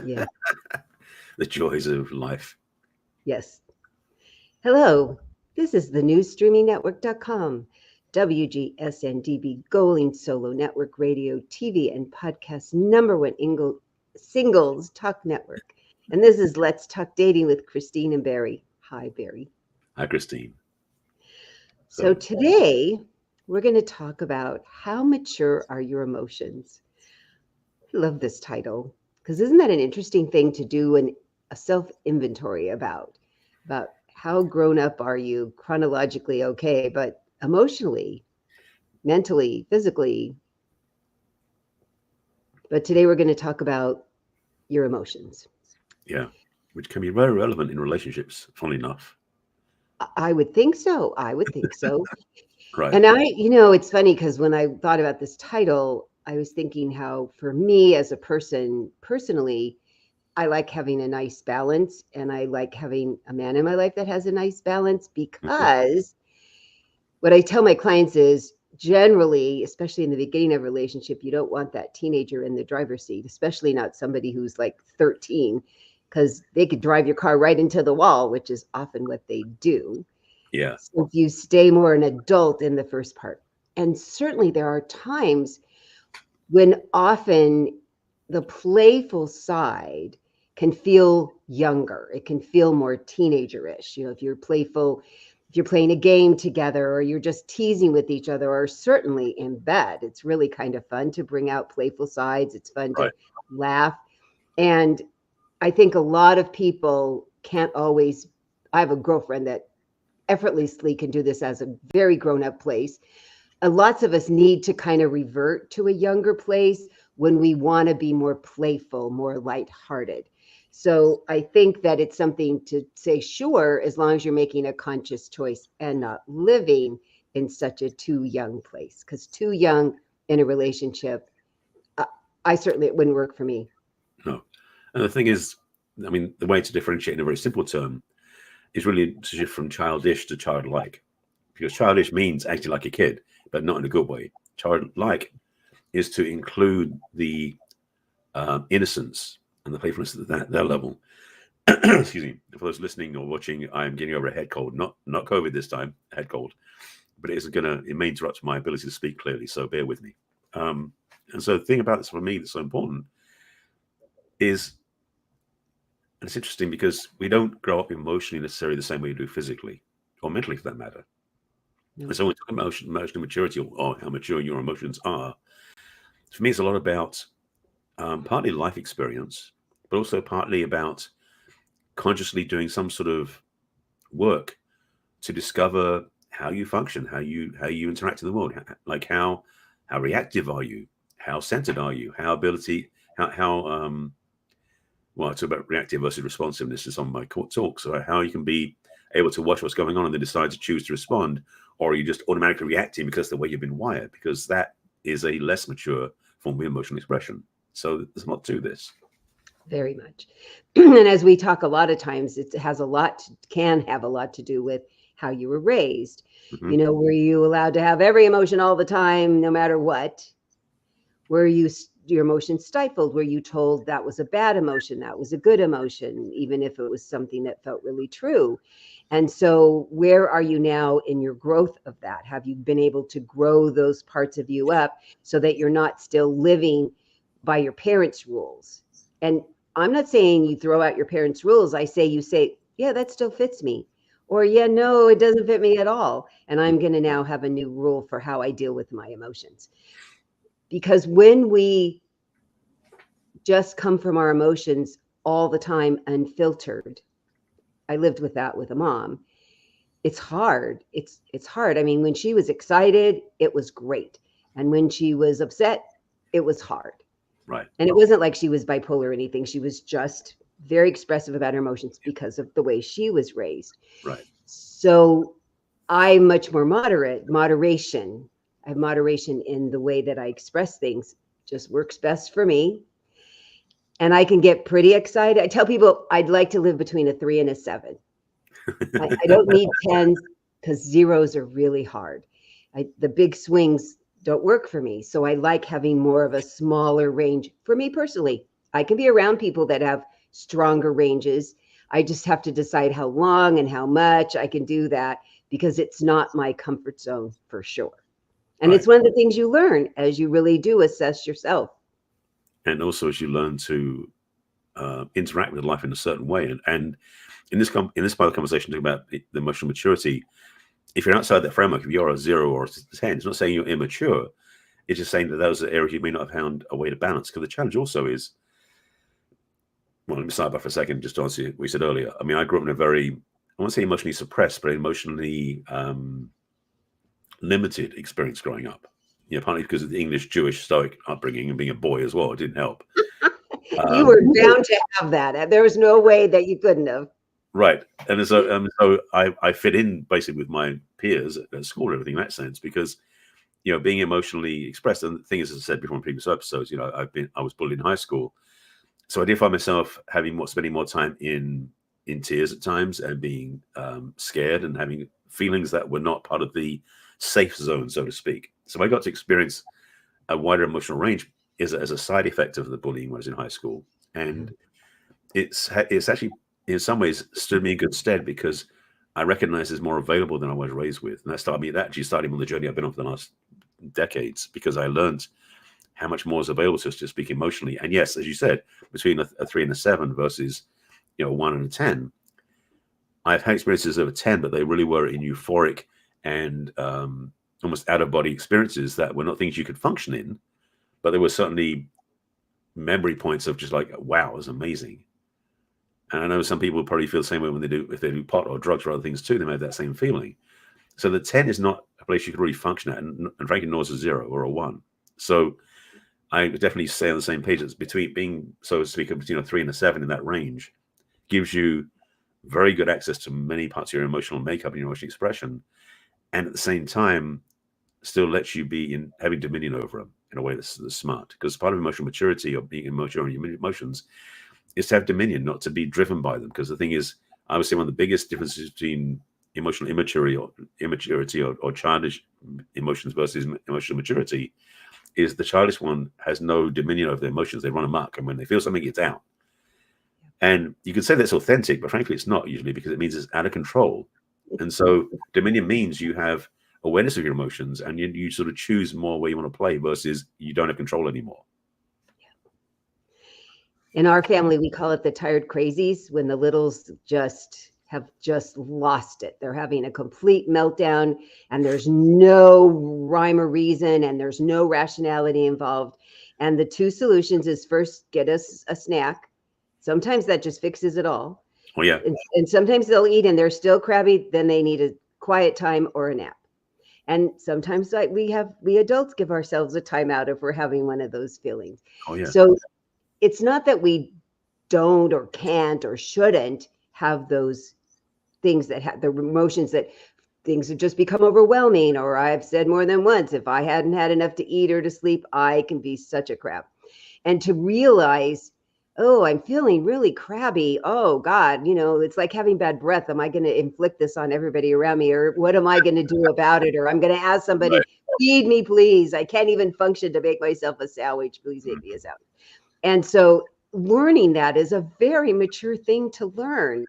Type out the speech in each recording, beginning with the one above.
Yeah. The joys of life. Yes. Hello. This is the newsstreamingnetwork.com, WGSN-DB Going Solo Network Radio, TV, and podcast number one singles talk network. And this is Let's Talk Dating with Christine and Barry. Hi, Barry. Hi, Christine. So So, today we're going to talk about how mature are your emotions. I love this title because isn't that an interesting thing to do a self inventory about how grown up are you chronologically okay, but emotionally, mentally, physically. But today we're going to talk about your emotions. yeah, which can be very relevant in relationships, funnily enough. I would think so. I would think so. Right. And it's funny because when I thought about this title, I was thinking how for me as a person personally, I like having a nice balance and I like having a man in my life that has a nice balance Hmm. because what I tell my clients is generally, especially in the beginning of a relationship, you don't want that teenager in the driver's seat, especially not somebody who's like 13, because they could drive your car right into the wall, which is often what they do. Yeah. So if you stay more an adult in the first part. And certainly there are times when often the playful side can feel younger. It can feel more teenagerish. If you're playful, if you're playing a game together or you're just teasing with each other, or certainly in bed, it's really kind of fun to bring out playful sides. It's fun to Right. laugh. And I think a lot of people can't always. I have a girlfriend that effortlessly can do this as a very grown up place. Lots of us need to kind of revert to a younger place when we want to be more playful, more lighthearted. So I think that it's something to say, sure, as long as you're making a conscious choice and not living in such a too young place. Because too young in a relationship, uh, I certainly, it wouldn't work for me. No. And the thing is, I mean, the way to differentiate in a very simple term is really to shift from childish to childlike. Because childish means acting like a kid, but not in a good way. Childlike is to include the innocence and the playfulness at that level. Excuse me. For those listening or watching, I'm getting over a head cold. Not COVID this time, head cold. But it may interrupt my ability to speak clearly, so bear with me. Um, and so the thing about this for me that's so important is, and it's interesting because we don't grow up emotionally necessarily the same way we do physically or mentally for that matter. And No. so when we talk about emotional maturity or how mature your emotions are, for me, it's a lot about partly life experience, but also partly about consciously doing some sort of work to discover how you function, how you interact in the world, like how reactive are you, how centered are you, how ability, how well, I talk about reactive versus responsiveness in some of my talks. So how you can be able to watch what's going on and then decide to choose to respond, or are you just automatically reacting because of the way you've been wired? Because that is a less mature form of emotional expression. So there's a lot to this. Very much. And as we talk a lot of times, it has a lot, can have a lot to do with how you were raised. Hmm. Were you allowed to have every emotion all the time, no matter what? Were your emotions stifled? Were you told that was a bad emotion, that was a good emotion, even if it was something that felt really true? And so, where are you now in your growth of that? Have you been able to grow those parts of you up so that you're not still living by your parents' rules? And I'm not saying you throw out your parents' rules. I say you say, yeah, that still fits me. Or, yeah, no, it doesn't fit me at all. And I'm going to now have a new rule for how I deal with my emotions. Because when we just come from our emotions all the time unfiltered, I lived with that with a mom. It's hard. It's hard. I mean, when she was excited, it was great. And when she was upset, it was hard. Right, And it wasn't like she was bipolar or anything. She was just very expressive about her emotions because of the way she was raised. right. So I'm much more moderation. I have moderation in the way that I express things, just works best for me. And I can get pretty excited. I tell people I'd like to live between a 3 and a 7. I don't need 10s because zeros are really hard. The big swings don't work for me. So I like having more of a smaller range for me personally. I can be around people that have stronger ranges. I just have to decide how long and how much I can do that, because it's not my comfort zone for sure. And Right. it's one of the things you learn as you really do assess yourself. And also as you learn to interact with life in a certain way. And in this part of the conversation, talking about the emotional maturity, if you're outside that framework, if you're a 0 or a 10, it's not saying you're immature. It's just saying that those are areas you may not have found a way to balance. Because the challenge also is, well, let me start by for a second, just to answer what we said earlier. I mean, I grew up in a very, I won't say emotionally suppressed, but emotionally limited experience growing up. You know, partly because of the English Jewish Stoic upbringing and being a boy as well. It didn't help. You were bound to have that. There was no way that you couldn't have. Right. And so I fit in basically with my peers at school and everything in that sense, because, you know, being emotionally expressed. And the thing is, as I said before in previous episodes, you know, I was bullied in high school. So I did find myself spending more time in tears at times, and being scared and having feelings that were not part of the safe zone, so to speak. So I got to experience a wider emotional range as a side effect of the bullying when I was in high school. And it's actually in some ways stood me in good stead, because I recognize it's more available than I was raised with. And that actually started me on the journey I've been on for the last decades, because I learned how much more is available to us to speak emotionally. And yes, as you said, between a 3 and a 7 versus, you know, 1 and a 10, I've had experiences of a 10, but they really were in euphoric and almost out of body experiences that were not things you could function in, but there were certainly memory points of just like, wow, it was amazing. And I know some people probably feel the same way when if they do pot or drugs or other things too. They may have that same feeling. So the 10 is not a place you could really function at, and frankly, nor is a 0 or a 1. So I would definitely say on the same page. It's between being, so to speak, between a 3 and a 7 in that range gives you very good access to many parts of your emotional makeup and your emotional expression, and at the same time still lets you be in having dominion over them in a way that's smart. Because part of emotional maturity, or being emotional on your emotions, is to have dominion, not to be driven by them. Because the thing is, I would say one of the biggest differences between emotional immaturity or childish emotions versus emotional maturity is the childish one has no dominion over their emotions. They run amok, and when they feel something, it's out. And you can say that's authentic, but frankly, it's not usually, because it means it's out of control. And so dominion means you have awareness of your emotions, and you sort of choose more where you want to play versus you don't have control anymore. In our family, we call it the tired crazies, when the littles have lost it. They're having a complete meltdown, and there's no rhyme or reason, and there's no rationality involved. And the two solutions is, first, get us a snack. Sometimes that just fixes it all. Oh, yeah. And sometimes they'll eat and they're still crabby. Then they need a quiet time or a nap. And sometimes we adults give ourselves a timeout if we're having one of those feelings. Oh, yeah. So it's not that we don't or can't or shouldn't have those things that have the emotions, that things have just become overwhelming. Or I've said more than once, if I hadn't had enough to eat or to sleep, I can be such a crap. And to realize, oh, I'm feeling really crabby. Oh God, it's like having bad breath. Am I going to inflict this on everybody around me? Or what am I going to do about it? Or I'm going to ask somebody, right, feed me, please. I can't even function to make myself a sandwich. Please make me a sandwich. And so learning that is a very mature thing to learn.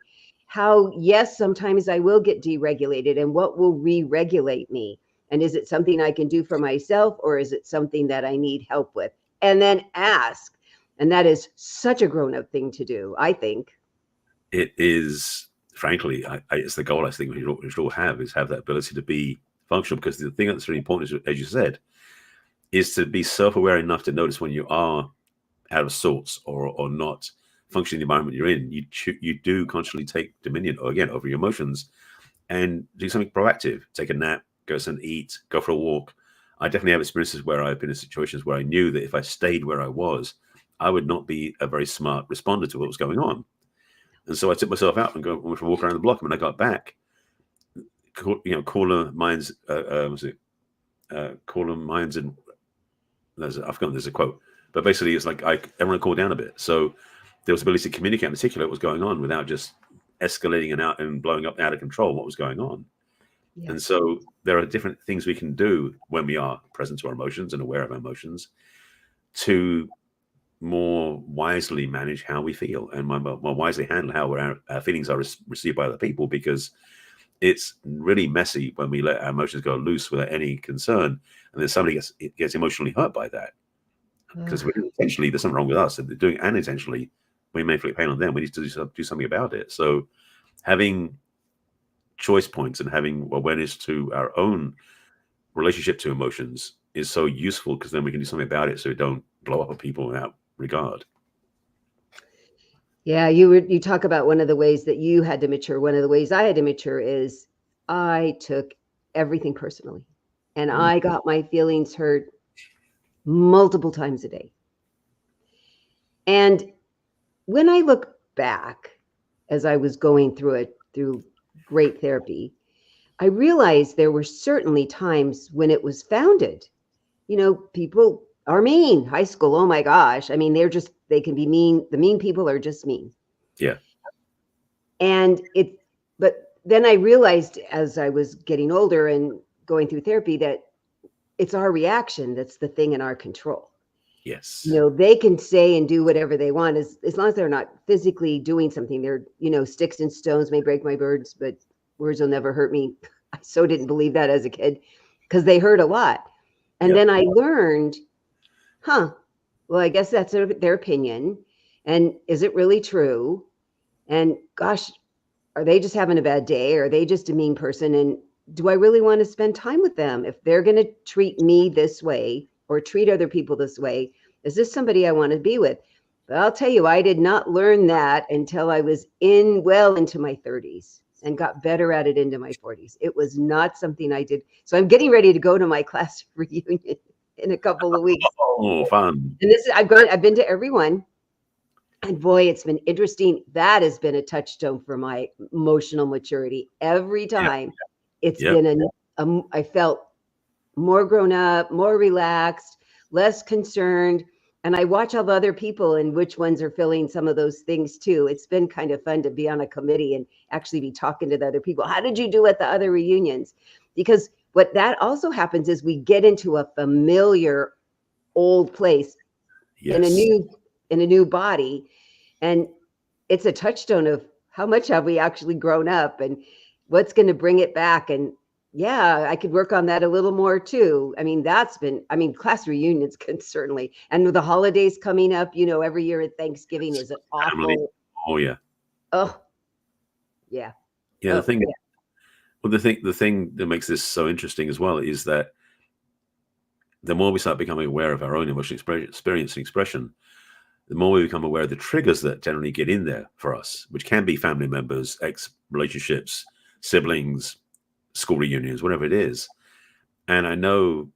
How, yes, sometimes I will get deregulated, and what will re-regulate me? And is it something I can do for myself, or is it something that I need help with? And then ask. And that is such a grown-up thing to do, I think. It is, frankly, it's the goal I think we should all have, is have that ability to be functional. Because the thing that's really important is, as you said, is to be self-aware enough to notice when you are out of sorts or not functioning in the environment you're in. You do consciously take dominion, again, over your emotions, and do something proactive. Take a nap, go and eat, go for a walk. I definitely have experiences where I've been in situations where I knew that if I stayed where I was, I would not be a very smart responder to what was going on. And so I took myself out and went for a walk around the block. And when I got back, cooler minds, cooler minds, and I've forgotten, there's a quote, but basically it's like everyone cooled down a bit. So there was ability to communicate and articulate what was going on without just escalating and blowing up out of control what was going on. Yeah. And so there are different things we can do when we are present to our emotions and aware of our emotions to more wisely manage how we feel and more wisely handle how our feelings are received by other people, because it's really messy when we let our emotions go loose without any concern, and then somebody gets emotionally hurt by that, because intentionally there's something wrong with us, and they're doing it unintentionally. We may inflict pain on them. We need to do something about it. So having choice points and having awareness to our own relationship to emotions is so useful, because then we can do something about it so we don't blow up on people without regard. Yeah, you talk about one of the ways that you had to mature. One of the ways I had to mature is I took everything personally, and I got my feelings hurt multiple times a day. And when I look back, as I was going through great therapy, I realized there were certainly times when it was founded. People are mean. High school, oh my gosh. I mean, they can be mean. The mean people are just mean. Yeah. But then I realized as I was getting older and going through therapy that it's our reaction that's the thing in our control. Yes. They can say and do whatever they want as long as they're not physically doing something. They're, sticks and stones may break my bones, but words will never hurt me. I so didn't believe that as a kid, because they hurt a lot. And then I learned, well, I guess that's their opinion. And is it really true? And gosh, are they just having a bad day? Or are they just a mean person? And do I really want to spend time with them? If they're going to treat me this way or treat other people this way, is this somebody I want to be with? But I'll tell you, I did not learn that until I was well into my 30s and got better at it into my 40s. It was not something I did. So I'm getting ready to go to my class reunion in a couple of weeks. Oh, fun. And I've been to every one. And boy, it's been interesting. That has been a touchstone for my emotional maturity. Every time it's been I felt more grown up, more relaxed, less concerned. And I watch all the other people and which ones are feeling some of those things too. It's been kind of fun to be on a committee and actually be talking to the other people. How did you do at the other reunions? Because what that also happens is we get into a familiar old place in a new body. And it's a touchstone of how much have we actually grown up and what's going to bring it back. And yeah, I could work on that a little more too. I mean, class reunions can certainly, and with the holidays coming up, every year at Thanksgiving is an awful. Family. Oh yeah. Oh yeah. Yeah. The thing that makes this so interesting as well is that the more we start becoming aware of our own emotional experience and expression, the more we become aware of the triggers that generally get in there for us, which can be family members, ex-relationships, siblings, school reunions, whatever it is. And I know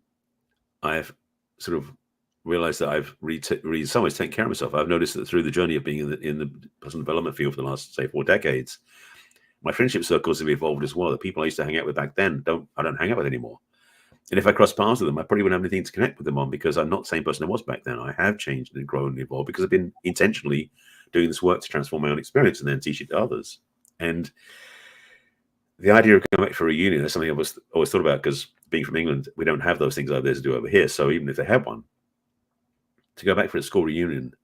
I've sort of realized that I've in some ways taken care of myself. I've noticed that through the journey of being in the personal development field for the last, say, 4 decades, my friendship circles have evolved as well. The people I used to hang out with back then, I don't hang out with anymore. And if I cross paths with them, I probably wouldn't have anything to connect with them on, because I'm not the same person I was back then. I have changed and grown and evolved because I've been intentionally doing this work to transform my own experience and then teach it to others. And the idea of going back for a reunion is something I've always thought about, because being from England, we don't have those things over there to do over here. So even if they have one, to go back for a school reunion,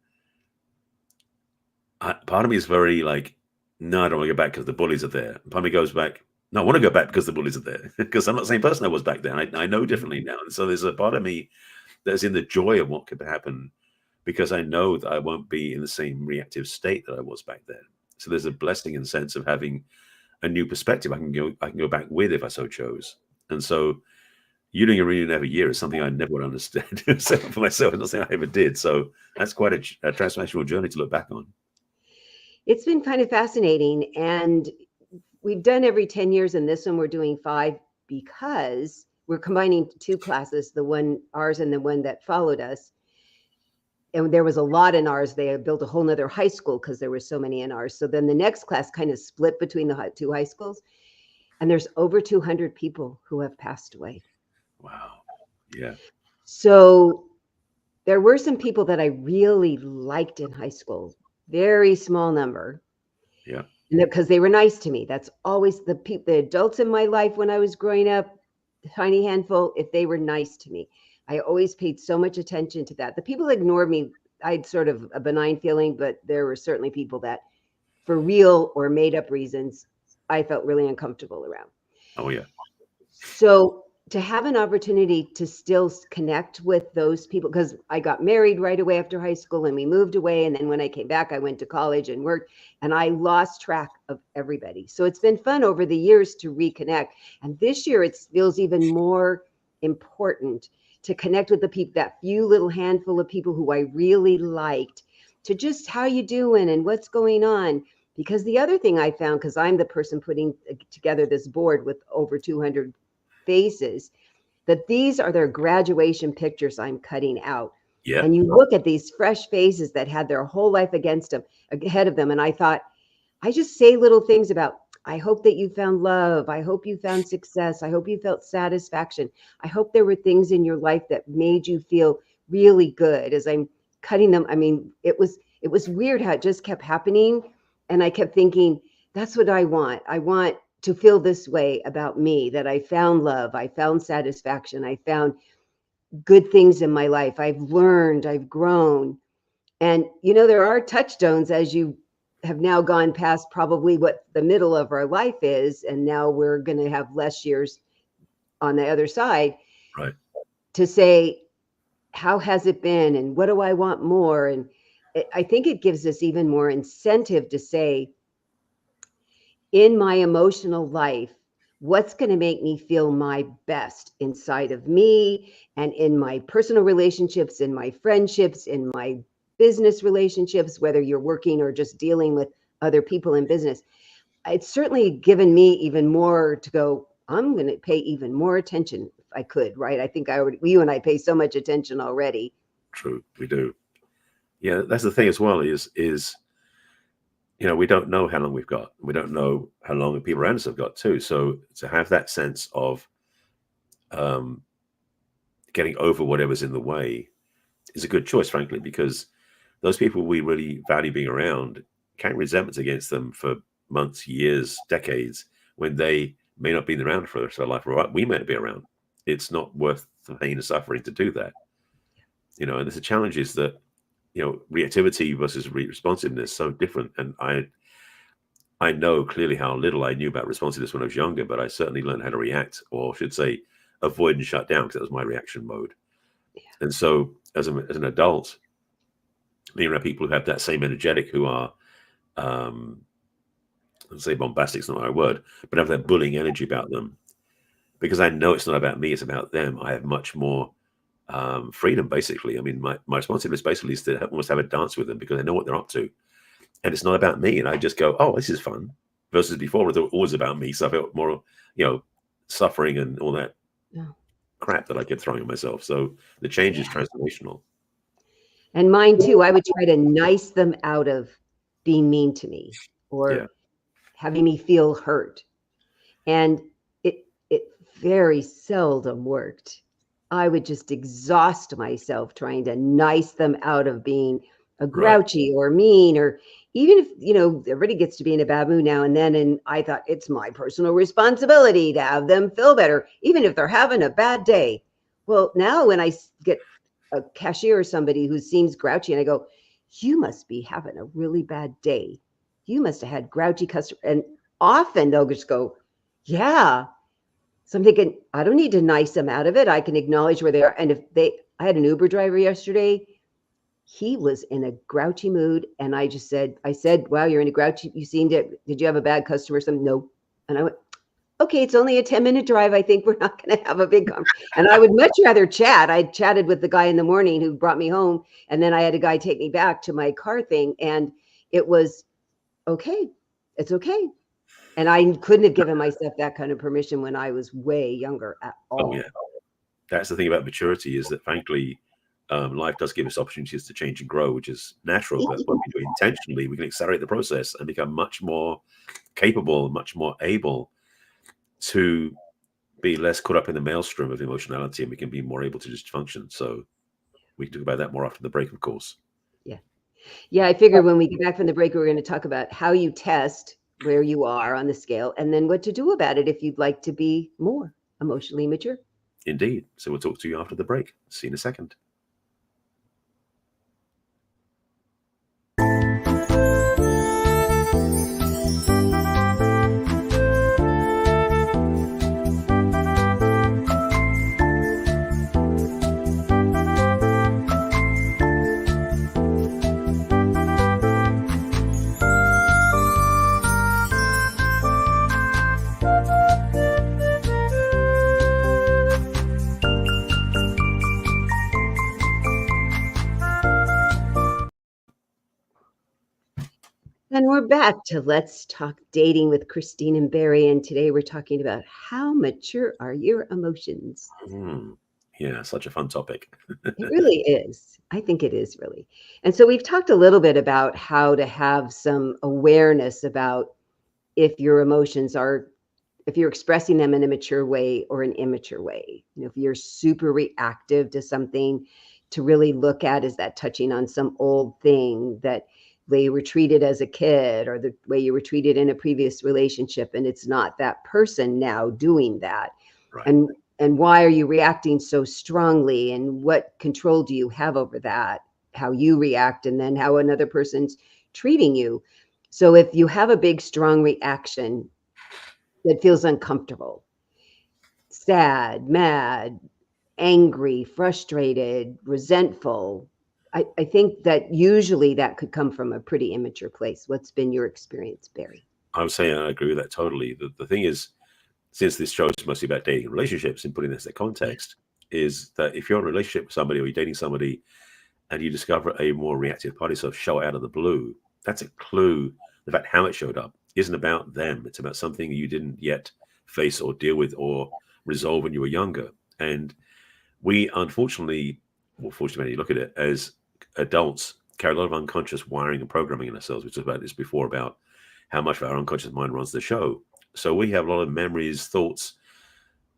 part of me is very like, no, I don't want to go back because the bullies are there. Part of me goes back, no, I want to go back because the bullies are there, because I'm not the same person I was back then. I know differently now. And so there's a part of me that's in the joy of what could happen, because I know that I won't be in the same reactive state that I was back then. So there's a blessing in the sense of having a new perspective I can go back with if I so chose. And so you doing a reunion every year is something I never would understand. So for myself, it's not something I ever did. So that's quite a transformational journey to look back on. It's been kind of fascinating. And we've done every 10 years, and this one we're doing 5 because we're combining 2 classes, ours and the one that followed us. And there was a lot in ours. They had built a whole nother high school because there were so many in ours. So then the next class kind of split between the 2 high schools. And there's over 200 people who have passed away. Wow. Yeah. So there were some people that I really liked in high school, very small number. Yeah. Because they were nice to me. That's always the adults in my life when I was growing up, tiny handful, if they were nice to me. I always paid so much attention to that. The people who ignored me I had sort of a benign feeling, but there were certainly people that, for real or made up reasons, I felt really uncomfortable around. Oh yeah. So to have an opportunity to still connect with those people, because I got married right away after high school and we moved away. And then when I came back, I went to college and worked, and I lost track of everybody. So it's been fun over the years to reconnect. And this year it feels even more important to connect with the people, that few little handful of people who I really liked, to just how you doing and what's going on. Because the other thing I found, because I'm the person putting together this board with over 200 faces, that these are their graduation pictures I'm cutting out. Yeah. And you look at these fresh faces that had their whole life ahead of them. And I thought, I just say little things about, I hope that you found love. I hope you found success. I hope you felt satisfaction. I hope there were things in your life that made you feel really good as I'm cutting them. I mean, it was weird how it just kept happening. And I kept thinking, that's what I want. I want to feel this way about me, that I found love, I found satisfaction, I found good things in my life. I've learned, I've grown. And, there are touchstones as you have now gone past probably what the middle of our life is. And now we're going to have less years on the other side. Right. To say, how has it been? And what do I want more? And I think it gives us even more incentive to say, in my emotional life, what's going to make me feel my best inside of me and in my personal relationships, in my friendships, in my business relationships, whether you're working or just dealing with other people in business. It's certainly given me even more to go, I'm going to pay even more attention if I could, right? I think you and I pay so much attention already. True, we do. Yeah, that's the thing as well, is we don't know how long we've got. We don't know how long the people around us have got too. So to have that sense of getting over whatever's in the way is a good choice, frankly, because those people we really value being around carry resentments against them for months, years, decades, when they may not be around for the rest of their life, or we may not be around. It's not worth the pain and suffering to do that. And there's a challenge is that, reactivity versus responsiveness so different. And I know clearly how little I knew about responsiveness when I was younger, but I certainly learned how to react, or I should say avoid and shut down, because that was my reaction mode. Yeah. And so as an adult, being around people who have that same energetic, who are, let's say bombastic is not my word, but have that bullying energy about them, because I know it's not about me, it's about them. I have much more freedom, basically. I mean, my responsibility basically is to almost have a dance with them, because I know what they're up to. And it's not about me. And I just go, oh, this is fun. Versus before, it was always about me. So I felt more, suffering and all that crap that I kept throwing at myself. So the change is transformational. And mine too. I would try to nice them out of being mean to me or having me feel hurt. And it very seldom worked. I would just exhaust myself trying to nice them out of being a grouchy or mean, or even if, everybody gets to be in a bad mood now and then. And I thought it's my personal responsibility to have them feel better, even if they're having a bad day. Well, now when I get a cashier or somebody who seems grouchy and I go, you must be having a really bad day. You must have had grouchy customers. And often they'll just go, yeah. So I'm thinking, I don't need to nice them out of it. I can acknowledge where they are. And I had an Uber driver yesterday. He was in a grouchy mood. And I said, wow, you're in a grouchy, did you have a bad customer or something? No. And I went, okay, it's only a 10-minute drive. I think we're not going to have a big conversation. And I would much rather chat. I chatted with the guy in the morning who brought me home. And then I had a guy take me back to my car thing. And it was okay. It's okay. And I couldn't have given myself that kind of permission when I was way younger at all. Oh, yeah. That's the thing about maturity, is that, frankly, life does give us opportunities to change and grow, which is natural. But when we do it intentionally, we can accelerate the process and become much more capable, much more able to be less caught up in the maelstrom of emotionality, and we can be more able to just function. So we can talk about that more after the break, of course. Yeah, I figured when we get back from the break, we're going to talk about how you test where you are on the scale, and then what to do about it if you'd like to be more emotionally mature. Indeed. So we'll talk to you after the break. See you in a second. And we're back to Let's Talk Dating with Christine and Barry. And today we're talking about how mature are your emotions? Yeah, such a fun topic. It really is. I think it is really. And so we've talked a little bit about how to have some awareness about if your emotions are, if you're expressing them in a mature way or an immature way. If you're super reactive to something, to really look at, is that touching on some old thing, that way you were treated as a kid or the way you were treated in a previous relationship, and it's not that person now doing that. Right. And why are you reacting so strongly, and what control do you have over that, how you react, and then how another person's treating you. So if you have a big strong reaction that feels uncomfortable, sad, mad, angry, frustrated, resentful, I think that usually that could come from a pretty immature place. What's been your experience, Barry? I would say I agree with that totally. The thing is, since this show is mostly about dating and relationships and putting this in context, is that if you're in a relationship with somebody or you're dating somebody and you discover a more reactive party sort of show out of the blue, that's a clue. The fact how it showed up isn't about them. It's about something you didn't yet face or deal with or resolve when you were younger. And we unfortunately, or fortunately, look at it as adults, carry a lot of unconscious wiring and programming in ourselves. We talked about this before about how much of our unconscious mind runs the show. So we have a lot of memories, thoughts,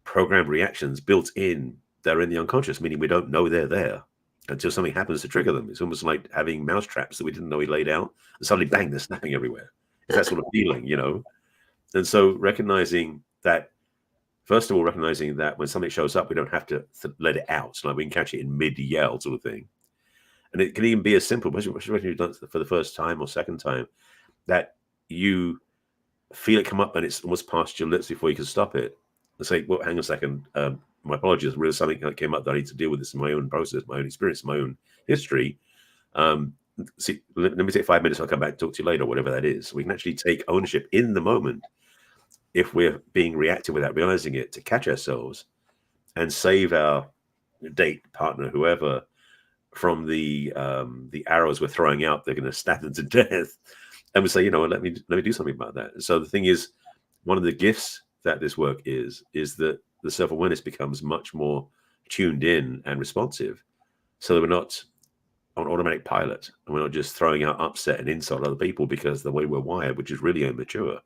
programmed reactions built in that are in the unconscious, meaning we don't know they're there until something happens to trigger them. It's almost like having mouse traps that we didn't know we laid out, and suddenly, bang, they're snapping everywhere. It's that sort of feeling, And so recognizing that, first of all, recognizing that when something shows up, we don't have to let it out. So like we can catch it in mid-yell sort of thing. And it can even be as simple, especially when you've done it for the first time or second time, that you feel it come up and it's almost past your lips before you can stop it. And say, well, hang on a second. My apologies. There was something that came up that I need to deal with this in my own process, my own experience, my own history. See, let me take 5 minutes. I'll come back and talk to you later, whatever that is. We can actually take ownership in the moment if we're being reactive without realizing it, to catch ourselves and save our date, partner, whoever, from the arrows we're throwing out. They're going to stab them to death. And we say, let me do something about that. And so the thing is, one of the gifts that this work is that the self-awareness becomes much more tuned in and responsive, so that we're not on automatic pilot and we're not just throwing out upset and insult other people because the way we're wired, which is really immature.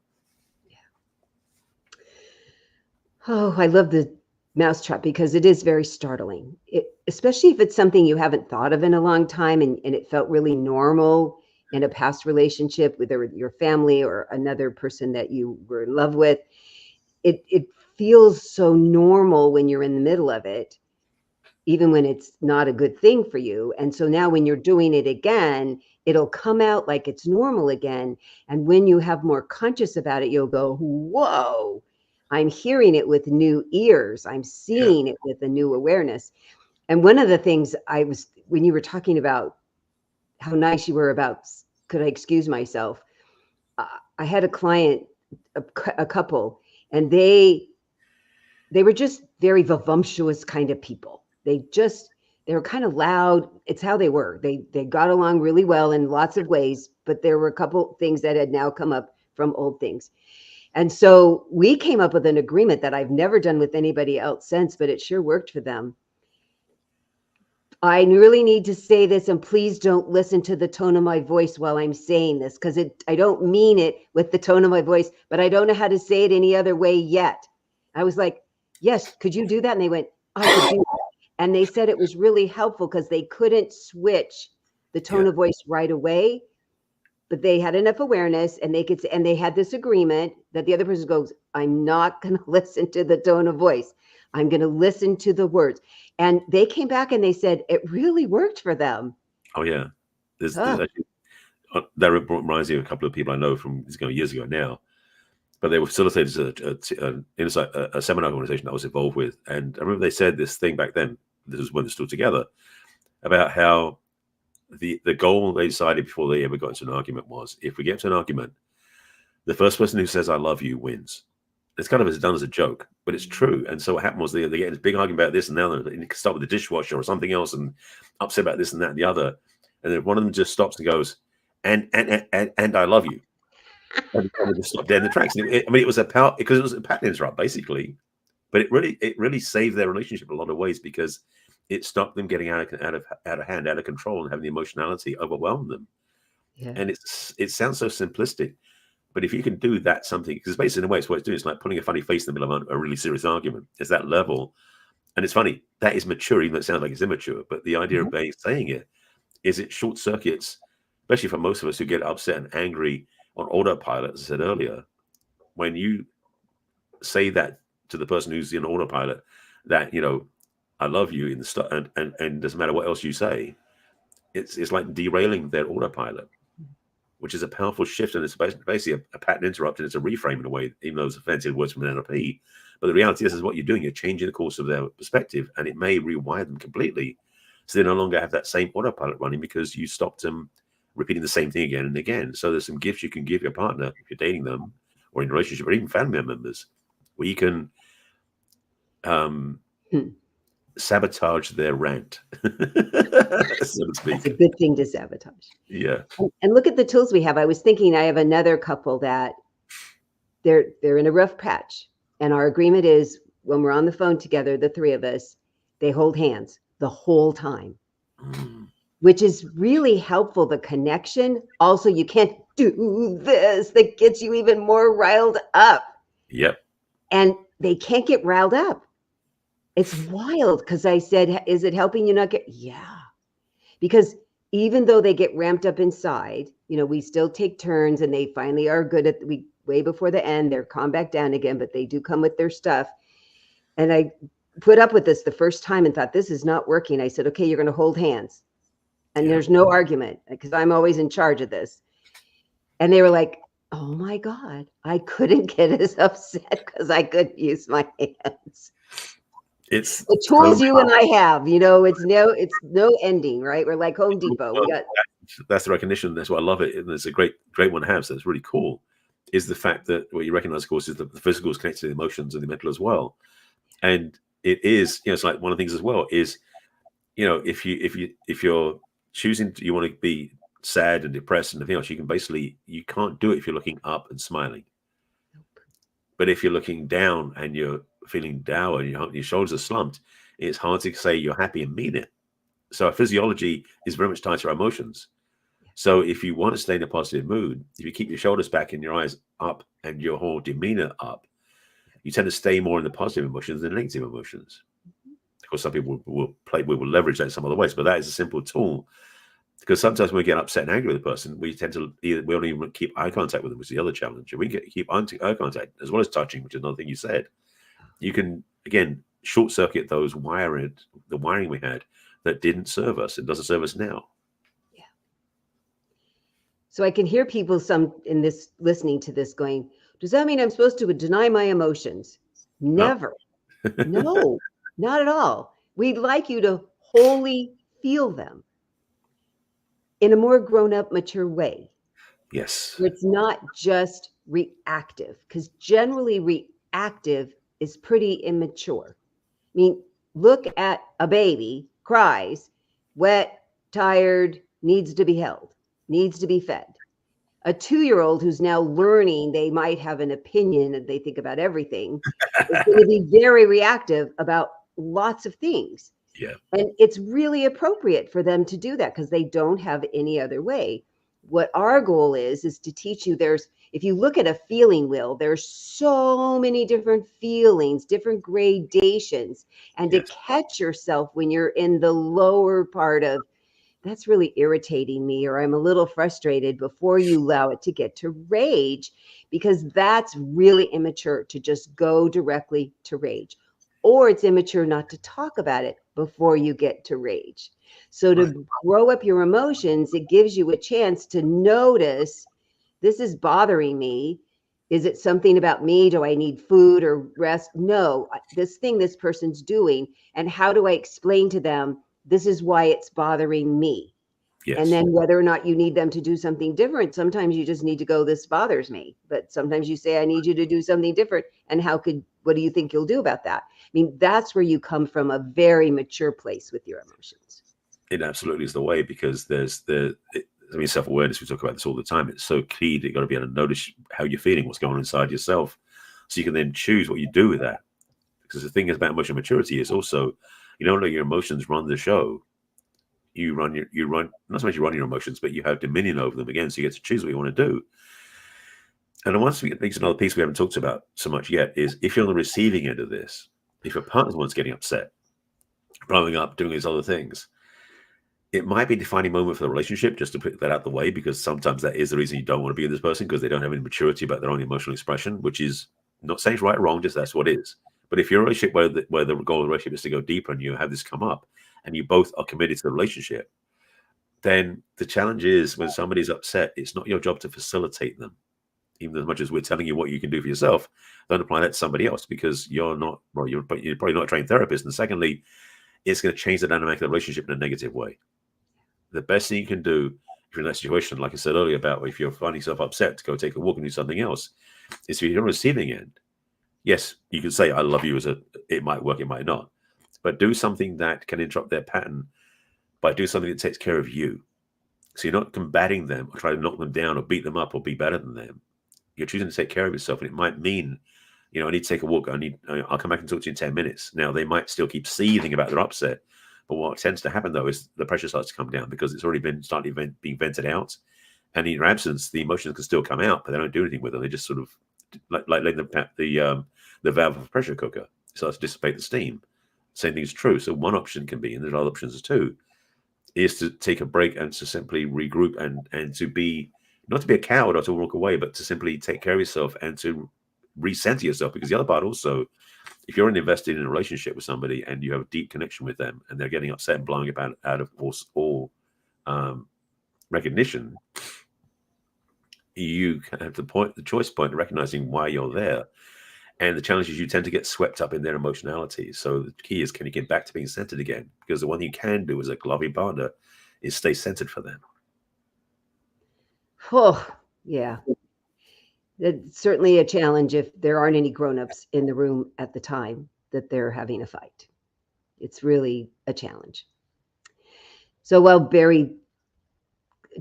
Oh, I love the mousetrap because it is very startling, especially if it's something you haven't thought of in a long time and it felt really normal in a past relationship with your family or another person that you were in love with. It feels so normal when you're in the middle of it, even when it's not a good thing for you. And so now when you're doing it again, it'll come out like it's normal again. And when you have more conscious about it, you'll go, whoa, I'm hearing it with new ears. I'm seeing it with a new awareness. And one of the things when you were talking about how nice you were about, could I excuse myself? I had a client, a couple, and they were just very voluptuous kind of people. They were kind of loud. It's how they were. They got along really well in lots of ways, but there were a couple things that had now come up from old things. And so we came up with an agreement that I've never done with anybody else since, but it sure worked for them. I really need to say this, and please don't listen to the tone of my voice while I'm saying this, because I don't mean it with the tone of my voice, but I don't know how to say it any other way yet. I was like, yes, could you do that? And they went, I could do that. And they said it was really helpful because they couldn't switch the tone of voice right away, but they had enough awareness and they had this agreement that the other person goes, I'm not going to listen to the tone of voice. I'm going to listen to the words. And they came back and they said it really worked for them. Oh yeah. There's actually, that reminds me of a couple of people I know from years ago now, but they were facilitators a seminar organization that I was involved with. And I remember they said this thing back then, this was when they stood together, about how the goal they decided before they ever got into an argument was, if we get to an argument, the first person who says I love you wins. It's kind of done as a joke, but it's true. And so what happened was they get this big argument about this and now they start with the dishwasher or something else and upset about this and that and the other. And then one of them just stops and goes, and I love you. And we just stopped dead in the tracks. And I mean, it was a power because it was a pattern interrupt basically, but it really saved their relationship in a lot of ways because it stopped them getting out of hand, out of control, and having the emotionality overwhelm them. Yeah. And it sounds so simplistic, but if you can do that something, because basically in a way it's what it's doing, it's like putting a funny face in the middle of a really serious argument. It's that level, and it's funny that is mature, even though it sounds like it's immature. But the idea of saying it is it short circuits, especially for most of us who get upset and angry on autopilot, as I said earlier. When you say that to the person who's in autopilot, that I love you in the stuff, and doesn't matter what else you say, it's like derailing their autopilot, which is a powerful shift, and it's basically a pattern interrupt, and it's a reframe in a way, even though it's offensive words from an NLP. But the reality is what you're doing. You're changing the course of their perspective, and it may rewire them completely, so they no longer have that same autopilot running because you stopped them repeating the same thing again and again. So there's some gifts you can give your partner if you're dating them or in a relationship or even family members, where you can sabotage their rant, so to speak. It's a good thing to sabotage. Yeah. And look at the tools we have. I was thinking I have another couple that they're in a rough patch. And our agreement is when we're on the phone together, the three of us, they hold hands the whole time. Which is really helpful, the connection. Also, you can't do this. That gets you even more riled up. Yep. And they can't get riled up. It's wild because I said, is it helping you not get? Yeah. Because even though they get ramped up inside, we still take turns and they finally are good at way before the end. They're calm back down again, but they do come with their stuff. And I put up with this the first time and thought, this is not working. I said, okay, you're going to hold hands. And there's no argument because I'm always in charge of this. And they were like, oh my God, I couldn't get as upset because I couldn't use my hands. It's the tools you and I have, it's no ending, right? We're like Home Depot. Well, that's the recognition. That's why I love it. And it's a great one to have. So it's really cool. Is the fact that what you recognize, of course, is that the physical is connected to the emotions and the mental as well. And it is, it's like one of the things as well is, if you're choosing you want to be sad and depressed and everything else, you can't do it if you're looking up and smiling. But if you're looking down and you're feeling dour and your shoulders are slumped, it's hard to say you're happy and mean it. So our physiology is very much tied to our emotions. So if you want to stay in a positive mood, if you keep your shoulders back and your eyes up and your whole demeanor up, you tend to stay more in the positive emotions than negative emotions. Of course, some people will leverage that in some other ways, but that is a simple tool. Because sometimes when we get upset and angry with a person, we tend to we don't even keep eye contact with them, which is the other challenge. And we keep eye contact as well as touching, which is another thing you said. You can, again, short circuit the wiring we had that didn't serve us. It doesn't serve us now. Yeah. So I can hear people listening to this going, does that mean I'm supposed to deny my emotions? Never. No, not at all. We'd like you to wholly feel them in a more grown-up, mature way. Yes. Where it's not just reactive, because generally reactive is pretty immature. I mean, look at a baby, cries, wet, tired, needs to be held, needs to be fed. A 2-year-old who's now learning they might have an opinion and they think about everything is going to be very reactive about lots of things. Yeah. And it's really appropriate for them to do that because they don't have any other way. What our goal is to teach you if you look at a feeling wheel, there's so many different feelings, different gradations. And to catch yourself when you're in the lower part of, that's really irritating me, or I'm a little frustrated, before you allow it to get to rage, because that's really immature to just go directly to rage. Or it's immature not to talk about it before you get to rage. So to grow up your emotions, it gives you a chance to notice, this is bothering me. Is it something about me? Do I need food or rest? No, this thing this person's doing. And how do I explain to them, this is why it's bothering me? Yes. And then whether or not you need them to do something different, sometimes you just need to go, this bothers me. But sometimes you say, I need you to do something different. And what do you think you'll do about that? I mean, that's where you come from a very mature place with your emotions. It absolutely is the way, because there's I mean, self-awareness, we talk about this all the time. It's so key that you've got to be able to notice how you're feeling, what's going on inside yourself, so you can then choose what you do with that. Because the thing is about emotional maturity is also, you don't let your emotions run the show. You run not so much you run your emotions, but you have dominion over them again. So you get to choose what you want to do. And once we get another piece we haven't talked about so much yet is if you're on the receiving end of this, if your partner's the one's getting upset, blowing up, doing these other things, it might be a defining moment for the relationship, just to put that out the way, because sometimes that is the reason you don't want to be with this person, because they don't have any maturity about their own emotional expression, which is not saying it's right or wrong, just that's what it is. But if you're in a relationship where the goal of the relationship is to go deeper and you have this come up and you both are committed to the relationship, then the challenge is when somebody's upset, it's not your job to facilitate them. Even as much as we're telling you what you can do for yourself, don't apply that to somebody else, because you're probably not a trained therapist. And secondly, it's going to change the dynamic of the relationship in a negative way. The best thing you can do if you're in that situation, like I said earlier, about if you're finding yourself upset, to go take a walk and do something else, is if you're on the receiving end. Yes, you can say, I love you, it might work, it might not. But do something that can interrupt their pattern by doing something that takes care of you. So you're not combating them or trying to knock them down or beat them up or be better than them. You're choosing to take care of yourself. And it might mean, I need to take a walk. I'll come back and talk to you in 10 minutes. Now, they might still keep seething about their upset. But what tends to happen, though, is the pressure starts to come down because it's already been being vented out. And in your absence, the emotions can still come out, but they don't do anything with them. They just sort of, like letting the valve of a pressure cooker, starts to dissipate the steam. Same thing is true. So one option can be, and there's other options too, is to take a break and to simply regroup and to be, not to be a coward or to walk away, but to simply take care of yourself and to recenter yourself. Because the other part also, if you're invested in a relationship with somebody and you have a deep connection with them and they're getting upset and blowing about out of all recognition, you have the choice point of recognizing why you're there. And the challenge is you tend to get swept up in their emotionality. So the key is, can you get back to being centered again? Because the one thing you can do as a loving partner is stay centered for them. Oh, yeah. It's certainly a challenge if there aren't any grown-ups in the room at the time that they're having a fight. It's really a challenge. So while Barry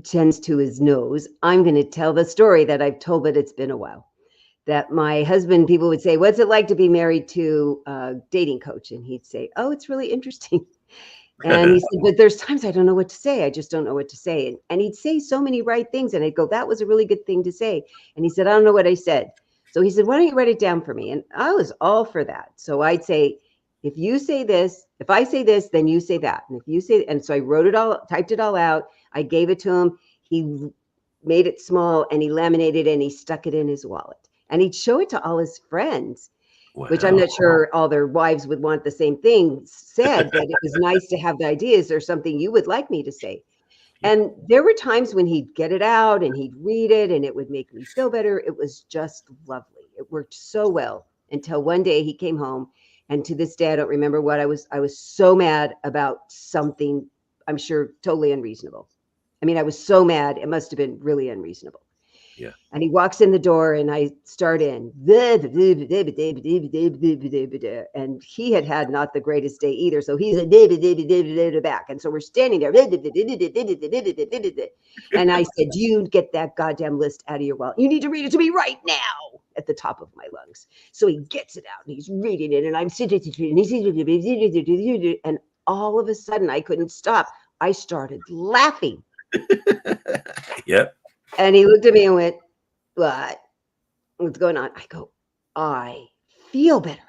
tends to his nose, I'm going to tell the story that I've told, but it's been a while. That my husband, people would say, what's it like to be married to a dating coach? And he'd say, oh, it's really interesting. And he said, but there's times I don't know what to say. I just don't know what to say. And he'd say so many right things. And I'd go, that was a really good thing to say. And he said, I don't know what I said. So he said, why don't you write it down for me? And I was all for that. So I'd say, if you say this, if I say this, then you say that. And if you say, and so I wrote it all, typed it all out. I gave it to him. He made it small and he laminated it and he stuck it in his wallet. And he'd show it to all his friends. Wow. Which I'm not sure all their wives would want the same thing said, but it was nice to have the ideas or something you would like me to say. And there were times when he'd get it out and he'd read it and it would make me feel better. It was just lovely. It worked so well until one day he came home. And to this day, I don't remember what I was so mad about something, I'm sure totally unreasonable. I mean, I was so mad. It must have been really unreasonable. Yeah. And he walks in the door and I start in. And he had not the greatest day either. So he's a back. And so we're standing there. And I said, you get that goddamn list out of your wallet. You need to read it to me right now at the top of my lungs. So he gets it out and he's reading it. And I'm sitting and all of a sudden I couldn't stop. I started laughing. Yep. And he looked at me and went, what? What's going on? I go, I feel better.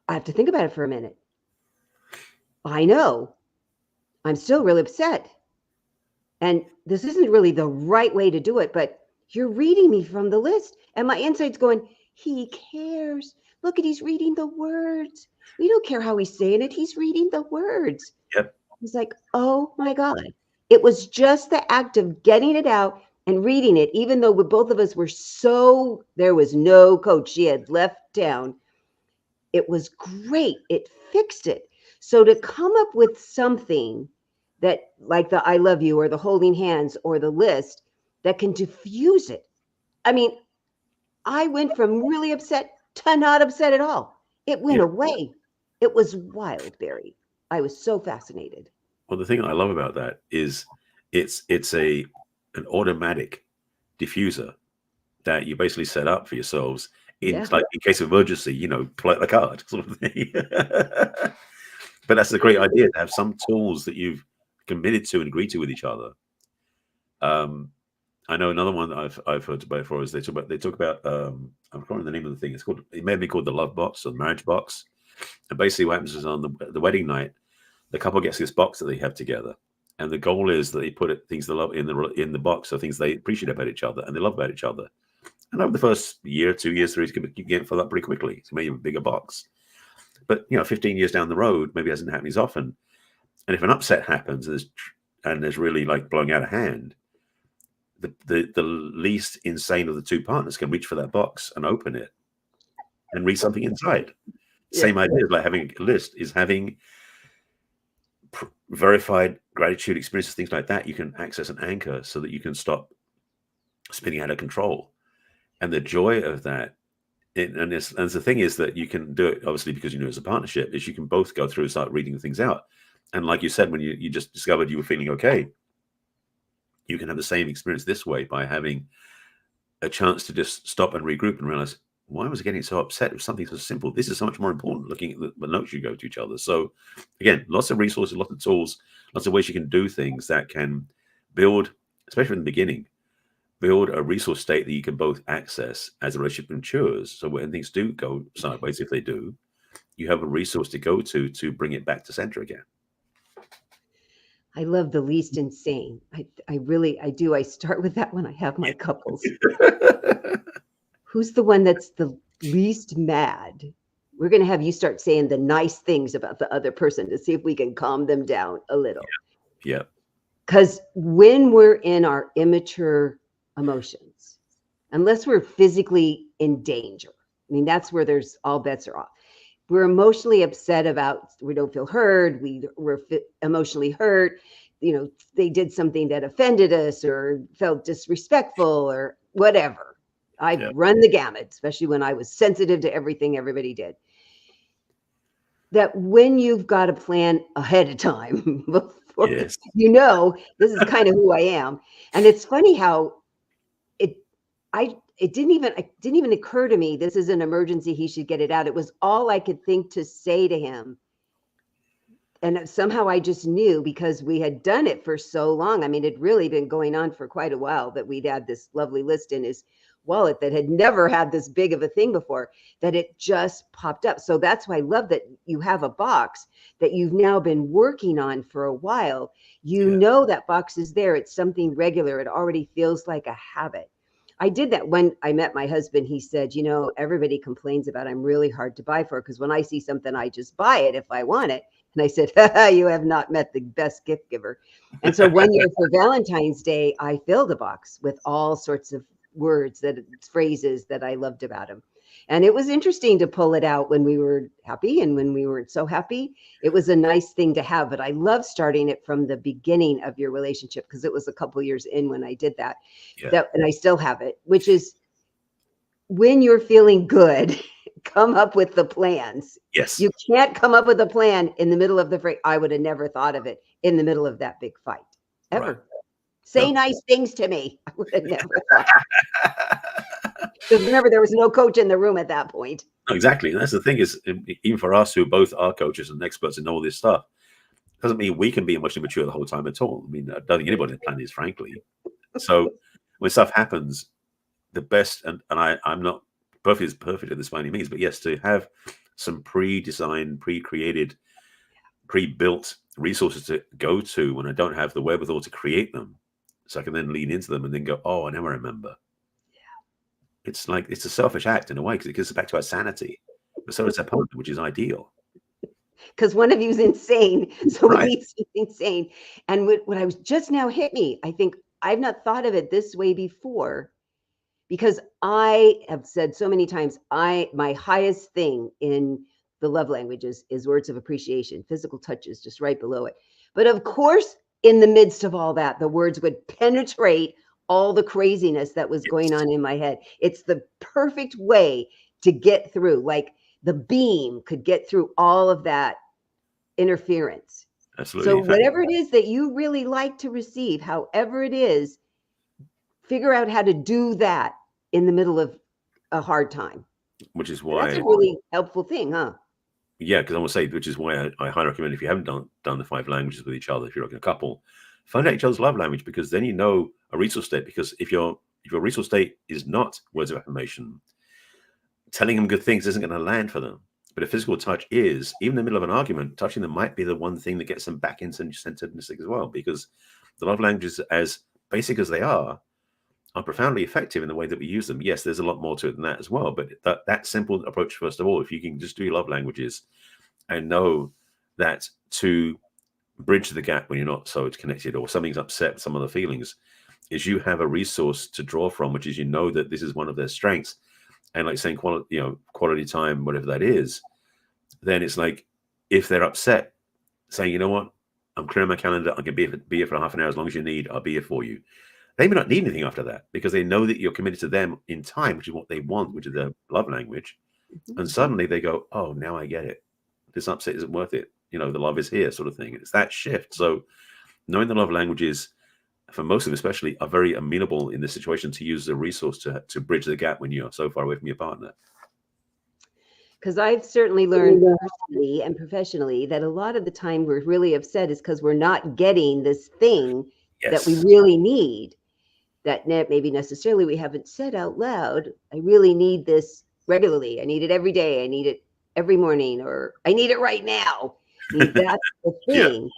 I have to think about it for a minute. I know. I'm still really upset. And this isn't really the right way to do it, but you're reading me from the list. And my inside's going, he cares. Look at, he's reading the words. We don't care how he's saying it. He's reading the words. Yep. He's like, oh my God. It was just the act of getting it out and reading it, even though both of us were there was no coach. She had left town. It was great. It fixed it. So to come up with something that, like the I love you or the holding hands or the list, that can diffuse it. I mean, I went from really upset to not upset at all. It went away. It was wild, Barry. I was so fascinated. Well, the thing I love about that is it's an automatic diffuser that you basically set up for yourselves in Yeah. like in case of emergency, pull out the card sort of thing. But that's a great idea to have some tools that you've committed to and agreed to with each other. I know another one that I've heard about before is they talk about I can't remember the name of the thing. It may be called the love box or the marriage box. And basically what happens is on the wedding night, the couple gets this box that they have together. And the goal is that they put things they love in the box, so things they appreciate about each other and they love about each other. And over the first year, 2 years, 3 years, you can get filled up pretty quickly. So maybe a bigger box. But 15 years down the road, maybe it hasn't happened as often. And if an upset happens and there's really like blowing out of hand, the least insane of the two partners can reach for that box and open it and read something inside. Yeah. Same idea like having a list is having verified gratitude experiences, things like that. You can access an anchor so that you can stop spinning out of control. And the joy of that, and the thing is that you can do it obviously because it's a partnership, is you can both go through and start reading things out. And like you said, when you just discovered you were feeling okay, you can have the same experience this way by having a chance to just stop and regroup and realize, why was I getting so upset with something so simple? This is so much more important, looking at the notes you go to each other. So again, lots of resources, lots of tools, lots of ways you can do things that can build, especially in the beginning, build a resource state that you can both access as the relationship matures. So when things do go sideways, if they do, you have a resource to go to bring it back to center again. I love the least insane. I really do. I start with that when I have my couples. Who's the one that's the least mad? We're going to have you start saying the nice things about the other person to see if we can calm them down a little. Yeah. Because when we're in our immature emotions, unless we're physically in danger, I mean, that's where there's all bets are off. We're emotionally upset about, we don't feel heard. We're emotionally hurt. They did something that offended us or felt disrespectful or whatever. I've run the gamut, especially when I was sensitive to everything everybody did. That when you've got a plan ahead of time before this is kind of who I am. And it's funny how it didn't even occur to me, this is an emergency, he should get it out. It was all I could think to say to him. And somehow I just knew, because we had done it for so long. I mean, it'd really been going on for quite a while, that we'd had this lovely list in his wallet that had never had this big of a thing before, that it just popped up. So that's why I love that you have a box that you've now been working on for a while. Know that box is there. It's something regular. It already feels like a habit. I did that when I met my husband. He said, everybody complains about I'm really hard to buy for, because when I see something, I just buy it if I want it. And I said, you have not met the best gift giver. And so one year for Valentine's Day, I filled a box with all sorts of phrases that I loved about him. And it was interesting to pull it out when we were happy and when we weren't so happy. It was a nice thing to have, but I love starting it from the beginning of your relationship, because it was a couple years in when I did that. And I still have it, which is, when you're feeling good, come up with the plans. Yes. You can't come up with a plan in the middle of the fight. I would have never thought of it in the middle of that big fight, ever. Right. Say nice things to me. I would have never thought. Because remember, there was no coach in the room at that point. Exactly. And that's the thing, is even for us who both are coaches and experts in all this stuff, doesn't mean we can be emotionally mature the whole time at all. I mean, I don't think anybody on the planet is, frankly. So when stuff happens, the best, and I'm not perfect at this by any means, but yes, to have some pre-designed, pre-created, pre-built resources to go to when I don't have the wherewithal to create them, so I can then lean into them and then go, oh, I never remember. It's like, it's a selfish act in a way, because it gets back to our sanity, but so does our partner, which is ideal. Because one of you's insane, so we need something sane. And what I was just now hit me, I think I've not thought of it this way before, because I have said so many times, my highest thing in the love languages is words of appreciation. Physical touch is just right below it. But of course, in the midst of all that, the words would penetrate all the craziness that was going on in my head. It's the perfect way to get through. Like the beam could get through all of that interference. Absolutely. So In fact, whatever it is that you really like to receive, however it is, figure out how to do that in the middle of a hard time. which is And that's a why, really helpful thing, huh? yeah, because I want to say, which is why I highly recommend, if you haven't done the 5 languages with each other, if you're like a couple, find out each other's love language, because then you know a resource state. Because if your resource state is not words of affirmation, telling them good things isn't going to land for them. But a physical touch is, even in the middle of an argument, touching them might be the one thing that gets them back into centeredness as well. Because the love languages, as basic as they are profoundly effective in the way that we use them. Yes, there's a lot more to it than that as well. But that simple approach, first of all, if you can just do your love languages and know that to bridge the gap when you're not so connected or something's upset, some of the feelings, is you have a resource to draw from, which is, you know, that this is one of their strengths. And like saying quality time, whatever that is, then it's like, if they're upset, saying, you know what, I'm clearing my calendar, I can be here for half an hour as long as you need, I'll be here for you. They may not need anything after that, because they know that you're committed to them in time, which is what they want, which is their love language. And suddenly they go, oh, now I get it. This upset isn't worth it. You know, the love is here, sort of thing. It's that shift. So knowing the love languages, for most of them especially, are very amenable in this situation to use as a resource to bridge the gap when you're so far away from your partner. Because I've certainly learned personally and professionally that a lot of the time we're really upset is because we're not getting this thing that we really need, that maybe necessarily we haven't said out loud. I really need this regularly. I need it every day. I need it every morning, or I need it right now. That's the thing.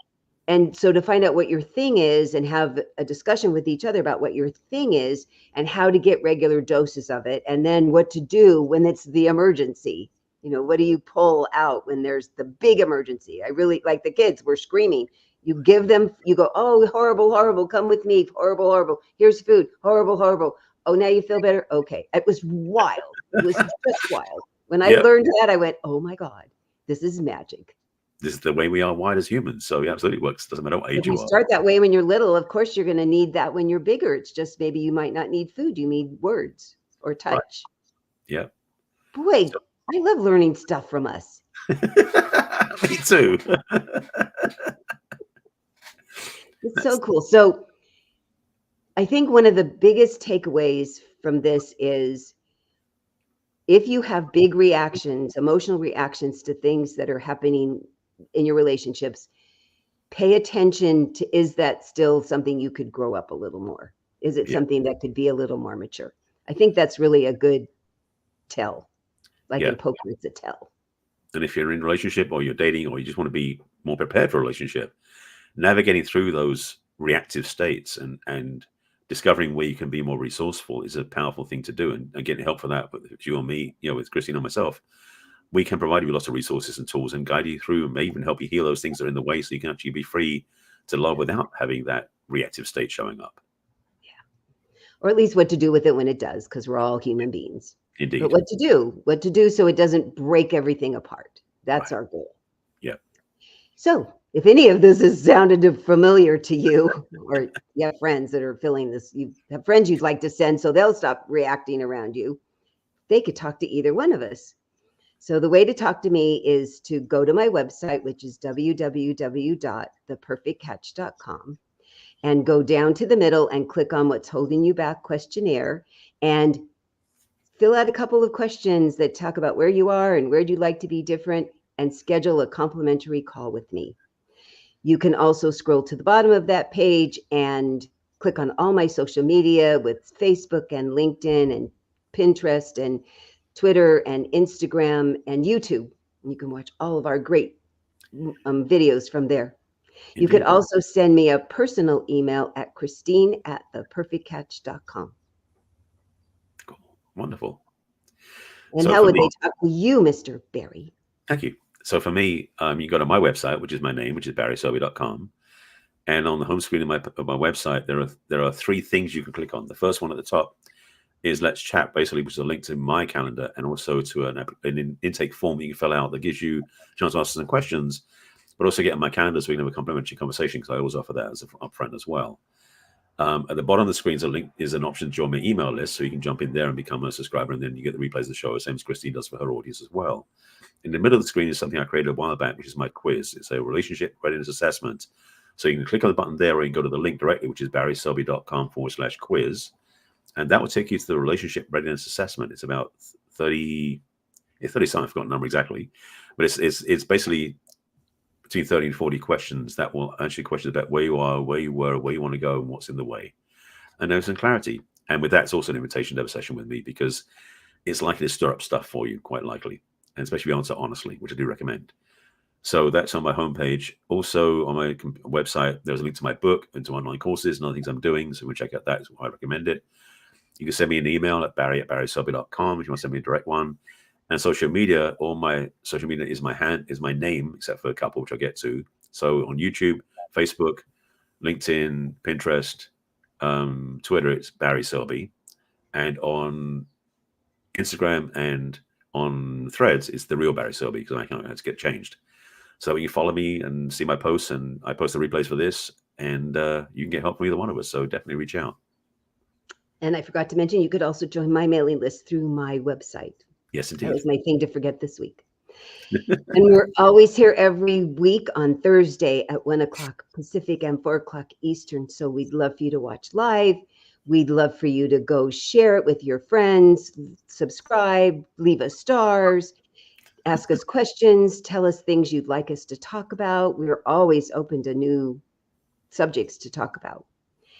And so to find out what your thing is and have a discussion with each other about what your thing is and how to get regular doses of it, and then what to do when it's the emergency. You know, what do you pull out when there's the big emergency? I really, like the kids were screaming. You give them, you go, oh, horrible, horrible, come with me, horrible, horrible. Here's food, horrible, horrible. Oh, now you feel better? Okay. It was wild. It was just wild. When I learned that, I went, oh my God, this is magic. This is the way we are wired as humans. So it absolutely works. Doesn't matter what age you are. If you start that way when you're little, of course you're going to need that when you're bigger. It's just maybe you might not need food. You need words or touch. Right. Yeah. Boy, I love learning stuff from us. Me too. It's so cool. So I think one of the biggest takeaways from this is, if you have big reactions, emotional reactions to things that are happening in your relationships, pay attention to, is that still something you could grow up a little more? Is it something that could be a little more mature? I think that's really a good tell. Like in poker, it's a tell. And if you're in a relationship or you're dating or you just want to be more prepared for a relationship, navigating through those reactive states and discovering where you can be more resourceful is a powerful thing to do. And getting help for that, but if you or me, with Christine and myself, we can provide you with lots of resources and tools and guide you through, and may even help you heal those things that are in the way, so you can actually be free to love without having that reactive state showing up. Yeah. Or at least what to do with it when it does, because we're all human beings. Indeed. But what to do so it doesn't break everything apart. That's our goal. Yeah. So if any of this has sounded familiar to you, or you have friends that are feeling this, you have friends you'd like to send so they'll stop reacting around you, they could talk to either one of us. So the way to talk to me is to go to my website, which is www.theperfectcatch.com, and go down to the middle and click on What's Holding You Back questionnaire, and fill out a couple of questions that talk about where you are and where you'd like to be different, and schedule a complimentary call with me. You can also scroll to the bottom of that page and click on all my social media with Facebook and LinkedIn and Pinterest and Twitter and Instagram and YouTube. You can watch all of our great videos from there. Indeed. You could also send me a personal email at Christine@theperfectcatch.com. Cool. Wonderful. And so how would they talk to you, Mr. Barry? Thank you. So for me, you go to my website, which is my name, which is barryselby.com. And on the home screen of my website, there are 3 things you can click on. The first one at the top is Let's Chat, basically, which is a link to my calendar and also to an intake form that you can fill out that gives you a chance to ask some questions, but also get on my calendar so we can have a complimentary conversation, because I always offer that as upfront as well. At the bottom of the screen is an option to join my email list, so you can jump in there and become a subscriber, and then you get the replays of the show, same as Christine does for her audience as well. In the middle of the screen is something I created a while back, which is my quiz. It's a relationship readiness assessment. So you can click on the button there, or you can go to the link directly, which is barryselby.com/quiz. And that will take you to the relationship readiness assessment. It's about 30, it's 30 something, I forgot the number exactly. But it's basically between 30 and 40 questions that will answer questions about where you are, where you were, where you want to go, and what's in the way. And there's some clarity. And with that, it's also an invitation to have a session with me, because it's likely to stir up stuff for you, quite likely. And especially if you answer honestly, which I do recommend. So that's on my homepage. Also on my website, there's a link to my book and to online courses and other things I'm doing. So we'll check out that. I recommend it. You can send me an email at barry@barryselby.com if you want to send me a direct one. And social media, all my social media is my name, except for a couple, which I'll get to. So on YouTube, Facebook, LinkedIn, Pinterest, Twitter, it's Barry Selby. And on Instagram and on Threads, it's the real Barry Selby, because I can't have to get changed. So you follow me and see my posts, and I post the replays for this, and you can get help from either one of us. So definitely reach out. And I forgot to mention, you could also join my mailing list through my website. Yes, indeed. That was my thing to forget this week. And we're always here every week on Thursday at 1 o'clock Pacific and 4 o'clock Eastern. So we'd love for you to watch live. We'd love for you to go share it with your friends, subscribe, leave us stars, ask us questions, tell us things you'd like us to talk about. We're always open to new subjects to talk about.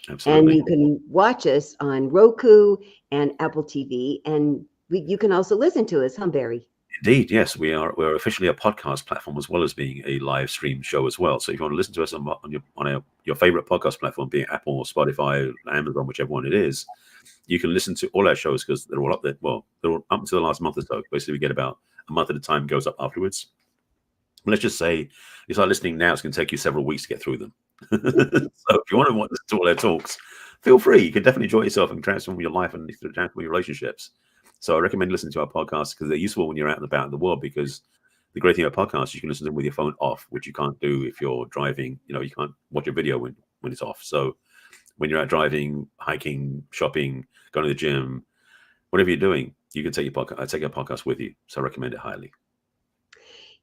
Absolutely. And you can watch us on Roku and Apple TV. And you can also listen to us, huh, Barry? Indeed, yes. We're officially a podcast platform, as well as being a live stream show as well. So if you want to listen to us on your favorite podcast platform, being Apple or Spotify, Amazon, whichever one it is, you can listen to all our shows, because they're all up there. Well, they're all up until the last month or so. Basically, we get about a month at a time, goes up afterwards. But let's just say you start listening now, it's going to take you several weeks to get through them. So if you want to listen to all our talks, feel free. You can definitely enjoy yourself and transform your life and transform your relationships. So I recommend listening to our podcasts, because they're useful when you're out and about in the world, because the great thing about podcasts, you can listen to them with your phone off, which you can't do if you're driving. You can't watch a video when it's off. So when you're out driving, hiking, shopping, going to the gym, whatever you're doing, you can take your podcast with you. So I recommend it highly.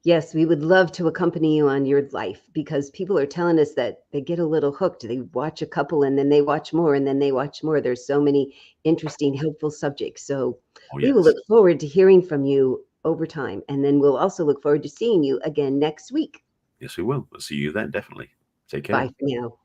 Yes, we would love to accompany you on your life, because people are telling us that they get a little hooked. They watch a couple and then they watch more and then they watch more. There's so many interesting, helpful subjects. So we will look forward to hearing from you over time. And then we'll also look forward to seeing you again next week. Yes, we will. We'll see you then, definitely. Take care. Bye for now.